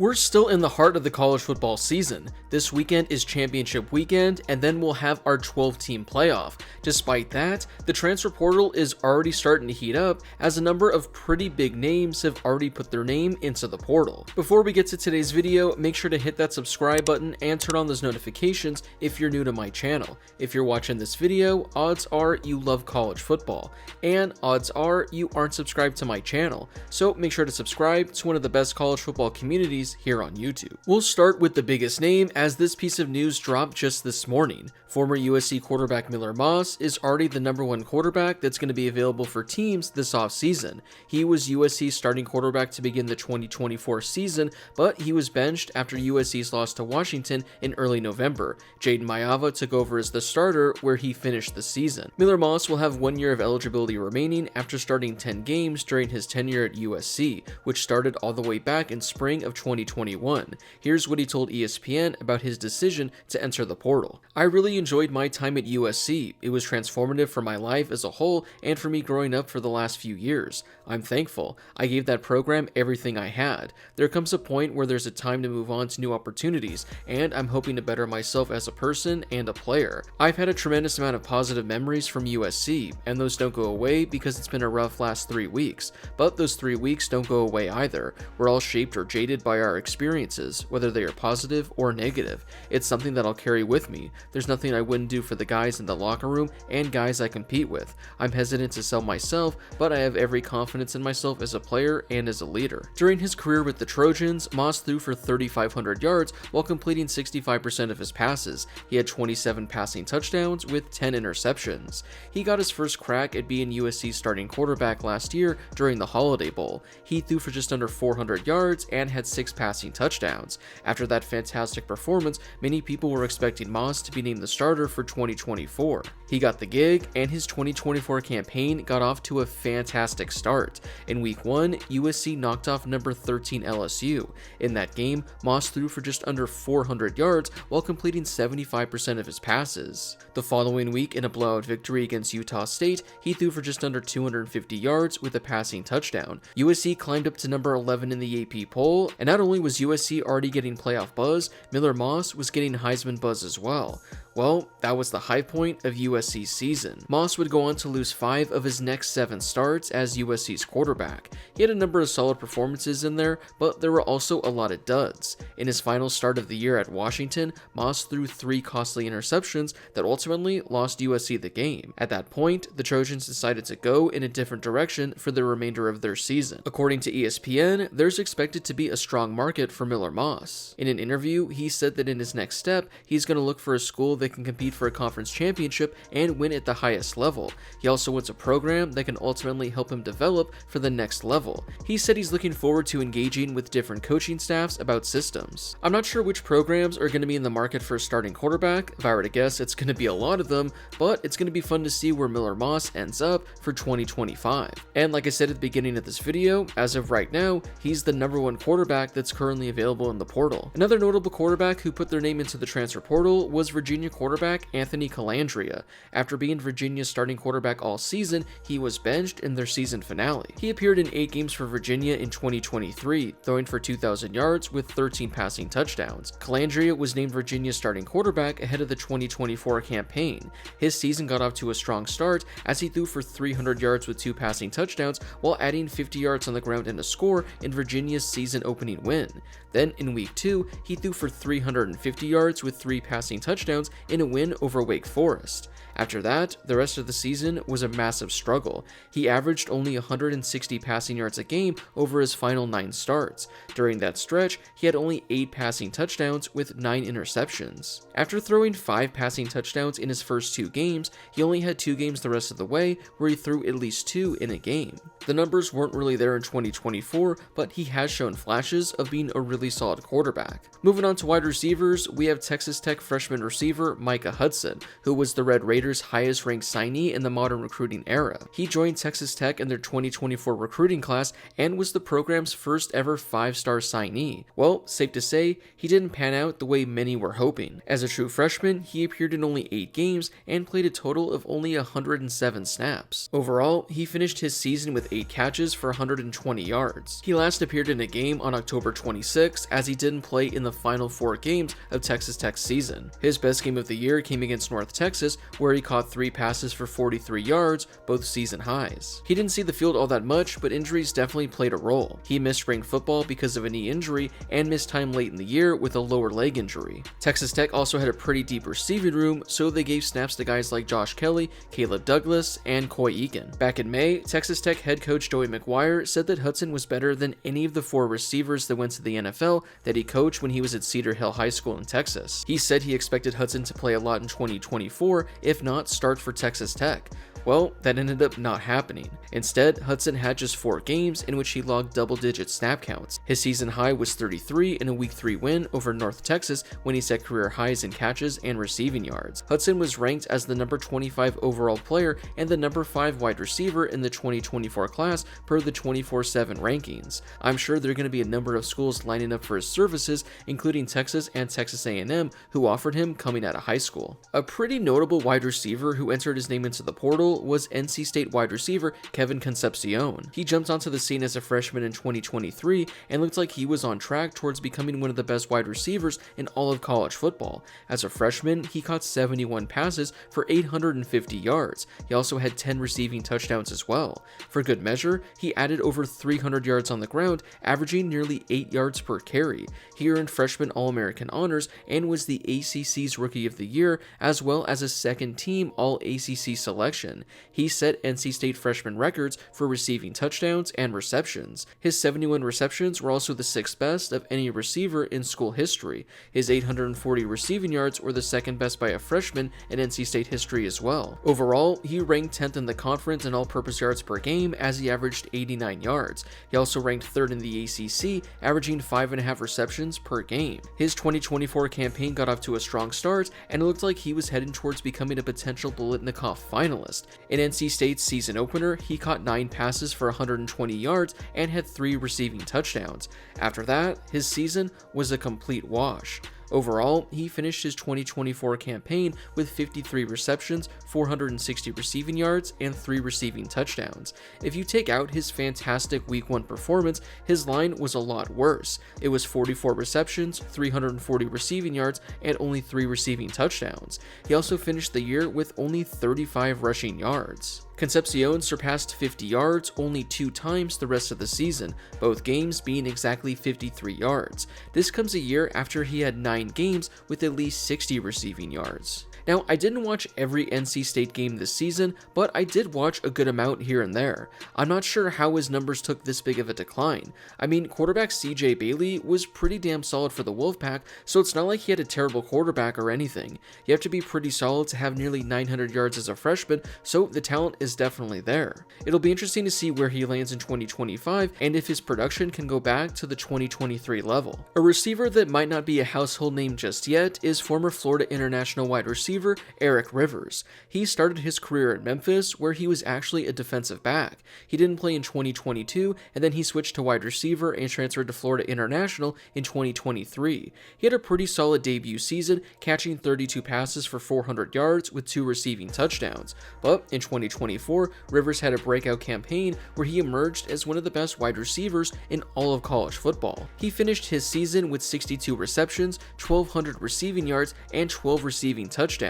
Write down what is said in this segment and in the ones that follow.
We're still in the heart of the college football season. This weekend is championship weekend, and then we'll have our 12-team playoff. Despite that, the transfer portal is already starting to heat up, as a number of pretty big names have already put their name into the portal. Before we get to today's video, make sure to hit that subscribe button and turn on those notifications if you're new to my channel. If you're watching this video, odds are you love college football, and odds are you aren't subscribed to my channel, so make sure to subscribe to one of the best college football communities here on YouTube. We'll start with the biggest name, as this piece of news dropped just this morning. Former USC quarterback Miller Moss is already the #1 quarterback that's going to be available for teams this offseason. He was USC's starting quarterback to begin the 2024 season, but he was benched after USC's loss to Washington in early November. Jayden Maiava took over as the starter, where he finished the season. Miller Moss will have 1 year of eligibility remaining after starting 10 games during his tenure at USC, which started all the way back in spring of 2021. Here's what he told ESPN about his decision to enter the portal. "I really enjoyed my time at USC. It was transformative for my life as a whole and for me growing up for the last few years. I'm thankful. I gave that program everything I had. There comes a point where there's a time to move on to new opportunities, and I'm hoping to better myself as a person and a player. I've had a tremendous amount of positive memories from USC, and those don't go away because it's been a rough last 3 weeks. But those 3 weeks don't go away either. We're all shaped or jaded by our experiences, whether they are positive or negative. It's something that I'll carry with me. There's nothing I wouldn't do for the guys in the locker room and guys I compete with. I'm hesitant to sell myself, but I have every confidence in myself as a player and as a leader." During his career with the Trojans, Moss threw for 3,500 yards while completing 65% of his passes. He had 27 passing touchdowns with 10 interceptions. He got his first crack at being USC's starting quarterback last year during the Holiday Bowl. He threw for just under 400 yards and had 6 passing touchdowns. After that fantastic performance, many people were expecting Moss to be named the starter for 2024. He got the gig, and his 2024 campaign got off to a fantastic start. In week 1, USC knocked off number 13 LSU. In that game, Moss threw for just under 400 yards while completing 75% of his passes. The following week, in a blowout victory against Utah State, he threw for just under 250 yards with a passing touchdown. USC climbed up to number 11 in the AP poll, and not only was USC already getting playoff buzz, Miller Moss was getting Heisman buzz as well. Well, that was the high point of USC's season. Moss would go on to lose 5 of his next 7 starts as USC's quarterback. He had a number of solid performances in there, but there were also a lot of duds. In his final start of the year at Washington, Moss threw 3 costly interceptions that ultimately lost USC the game. At that point, the Trojans decided to go in a different direction for the remainder of their season. According to ESPN, there's expected to be a strong market for Miller Moss. In an interview, he said that in his next step, he's going to look for a school that can compete for a conference championship and win at the highest level. He also wants a program that can ultimately help him develop for the next level. He said he's looking forward to engaging with different coaching staffs about systems. "I'm not sure which programs are going to be in the market for a starting quarterback. If I were to guess, it's going to be a lot of them, but it's going to be fun to see where Miller Moss ends up for 2025. And like I said at the beginning of this video, as of right now, he's the #1 quarterback that's currently available in the portal. Another notable quarterback who put their name into the transfer portal was Virginia quarterback Anthony Colandrea. After being Virginia's starting quarterback all season, he was benched in their season finale. He appeared in 8 games for Virginia in 2023, throwing for 2,000 yards with 13 passing touchdowns. Colandrea was named Virginia's starting quarterback ahead of the 2024 campaign. His season got off to a strong start as he threw for 300 yards with 2 passing touchdowns while adding 50 yards on the ground and a score in Virginia's season opening win. Then in week 2, he threw for 350 yards with 3 passing touchdowns in a win over Wake Forest. After that, the rest of the season was a massive struggle. He averaged only 160 passing yards a game over his final 9 starts. During that stretch, he had only 8 passing touchdowns with 9 interceptions. After throwing 5 passing touchdowns in his first 2 games, he only had 2 games the rest of the way where he threw at least 2 in a game. The numbers weren't really there in 2024, but he has shown flashes of being a really solid quarterback. Moving on to wide receivers, we have Texas Tech freshman receiver transfer Micah Hudson, who was the Red Raiders' highest-ranked signee in the modern recruiting era. He joined Texas Tech in their 2024 recruiting class and was the program's first ever 5-star signee. Well, safe to say, he didn't pan out the way many were hoping. As a true freshman, he appeared in only 8 games and played a total of only 107 snaps. Overall, he finished his season with 8 catches for 120 yards. He last appeared in a game on October 26, as he didn't play in the final 4 games of Texas Tech's season. His best game of the year came against North Texas, where he caught 3 passes for 43 yards, both season highs. He didn't see the field all that much, but injuries definitely played a role. He missed spring football because of a knee injury and missed time late in the year with a lower leg injury. Texas Tech also had a pretty deep receiving room, so they gave snaps to guys like Josh Kelly, Caleb Douglas, and Coy Eakin. Back in May, Texas Tech head coach Joey McGuire said that Hudson was better than any of the 4 receivers that went to the NFL that he coached when he was at Cedar Hill High School in Texas. He said he expected Hudson to play a lot in 2024, if not start for Texas Tech. Well, that ended up not happening. Instead, Hudson had just 4 games in which he logged double-digit snap counts. His season high was 33 in a Week 3 win over North Texas when he set career highs in catches and receiving yards. Hudson was ranked as the number 25 overall player and the number 5 wide receiver in the 2024 class per the 24/7 rankings. I'm sure there are going to be a number of schools lining up for his services, including Texas and Texas A&M, who offered him coming out of high school. A pretty notable wide receiver who entered his name into the portal was NC State wide receiver Kevin Concepcion. He jumped onto the scene as a freshman in 2023 and looked like he was on track towards becoming one of the best wide receivers in all of college football. As a freshman, he caught 71 passes for 850 yards. He also had 10 receiving touchdowns as well. For good measure, he added over 300 yards on the ground, averaging nearly 8 yards per carry. He earned freshman All-American honors and was the ACC's Rookie of the Year, as well as a second-team All-ACC selection. He set NC State freshman records for receiving touchdowns and receptions. His 71 receptions were also the 6th best of any receiver in school history. His 840 receiving yards were the 2nd best by a freshman in NC State history as well. Overall, he ranked 10th in the conference in all-purpose yards per game as he averaged 89 yards. He also ranked 3rd in the ACC, averaging 5.5 receptions per game. His 2024 campaign got off to a strong start, and it looked like he was heading towards becoming a potential Biletnikoff finalist. In NC State's season opener, he caught 9 passes for 120 yards and had 3 receiving touchdowns. After that, his season was a complete wash. Overall, he finished his 2024 campaign with 53 receptions, 460 receiving yards, and 3 receiving touchdowns. If you take out his fantastic Week 1 performance, his line was a lot worse. It was 44 receptions, 340 receiving yards, and only 3 receiving touchdowns. He also finished the year with only 35 rushing yards. Concepcion surpassed 50 yards only 2 times the rest of the season, both games being exactly 53 yards. This comes a year after he had 9 games with at least 60 receiving yards. Now, I didn't watch every NC State game this season, but I did watch a good amount here and there. I'm not sure how his numbers took this big of a decline. I mean, quarterback CJ Bailey was pretty damn solid for the Wolfpack, so it's not like he had a terrible quarterback or anything. You have to be pretty solid to have nearly 900 yards as a freshman, so the talent is definitely there. It'll be interesting to see where he lands in 2025 and if his production can go back to the 2023 level. A receiver that might not be a household name just yet is former Florida International wide receiver Eric Rivers. He started his career at Memphis, where he was actually a defensive back. He didn't play in 2022, and then he switched to wide receiver and transferred to Florida International in 2023. He had a pretty solid debut season, catching 32 passes for 400 yards with 2 receiving touchdowns. But in 2024, Rivers had a breakout campaign where he emerged as one of the best wide receivers in all of college football. He finished his season with 62 receptions, 1,200 receiving yards, and 12 receiving touchdowns.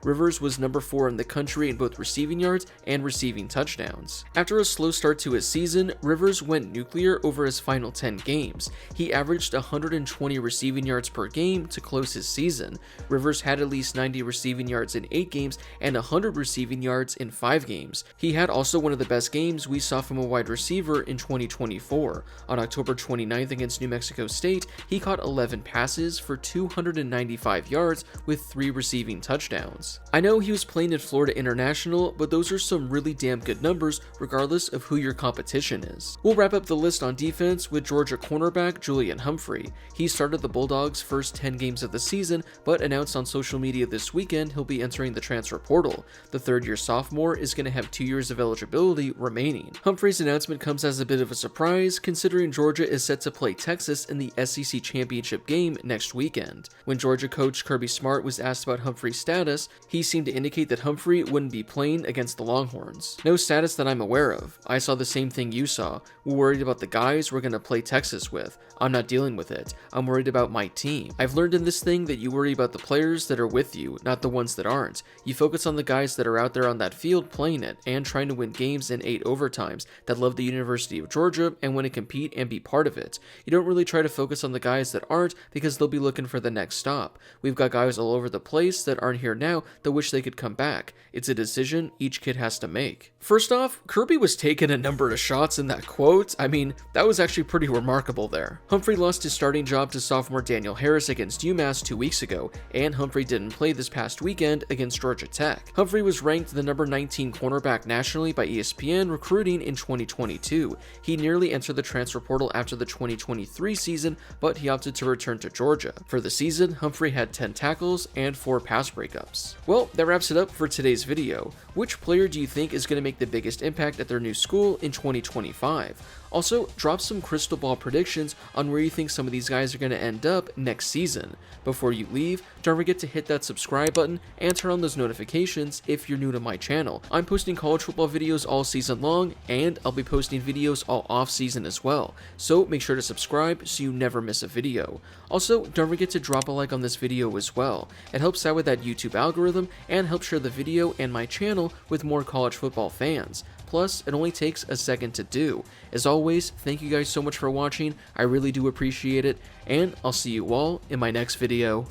Rivers was number 4 in the country in both receiving yards and receiving touchdowns. After a slow start to his season, Rivers went nuclear over his final 10 games. He averaged 120 receiving yards per game to close his season. Rivers had at least 90 receiving yards in 8 games and 100 receiving yards in 5 games. games. He had also one of the best games we saw from a wide receiver in 2024. On October 29th against New Mexico State, he caught 11 passes for 295 yards with 3 receiving touchdowns. I know he was playing at Florida International, but those are some really damn good numbers regardless of who your competition is. We'll wrap up the list on defense with Georgia cornerback Julian Humphrey. He started the Bulldogs' first 10 games of the season, but announced on social media this weekend he'll be entering the transfer portal. The third-year sophomore is going to have 2 years of eligibility remaining. Humphrey's announcement comes as a bit of a surprise, considering Georgia is set to play Texas in the SEC championship game next weekend. When Georgia coach Kirby Smart was asked about Humphrey's status, he seemed to indicate that Humphrey wouldn't be playing against the Longhorns. No status that I'm aware of. I saw the same thing you saw. We're worried about the guys we're going to play Texas with. I'm not dealing with it. I'm worried about my team. I've learned in this thing that you worry about the players that are with you, not the ones that aren't. You focus on the guys that are out there on that field playing it and trying to win games in 8 overtimes, that love the University of Georgia and want to compete and be part of it. You don't really try to focus on the guys that aren't, because they'll be looking for the next stop. We've got guys all over the place that aren't here now that wish they could come back. It's a decision each kid has to make. First off, Kirby was taking a number of shots in that quote. I mean, that was actually pretty remarkable there. Humphrey lost his starting job to sophomore Daniel Harris against UMass 2 weeks ago, and Humphrey didn't play this past weekend against Georgia Tech. Humphrey was ranked the number 19 cornerback nationally by ESPN Recruiting in 2022. He nearly entered the transfer portal after the 2023 season, but he opted to return to Georgia. For the season, Humphrey had 10 tackles and 4 pass breakups. Well, that wraps it up for today's video. Which player do you think is going to make the biggest impact at their new school in 2025? Also, drop some crystal ball predictions on where you think some of these guys are going to end up next season. Before you leave, don't forget to hit that subscribe button and turn on those notifications if you're new to my channel. I'm posting college football videos all season long, and I'll be posting videos all off season as well, so make sure to subscribe so you never miss a video. Also, don't forget to drop a like on this video as well. It helps out with that YouTube algorithm and helps share the video and my channel with more college football fans. Plus, it only takes a second to do. As always, thank you guys so much for watching. I really do appreciate it, and I'll see you all in my next video.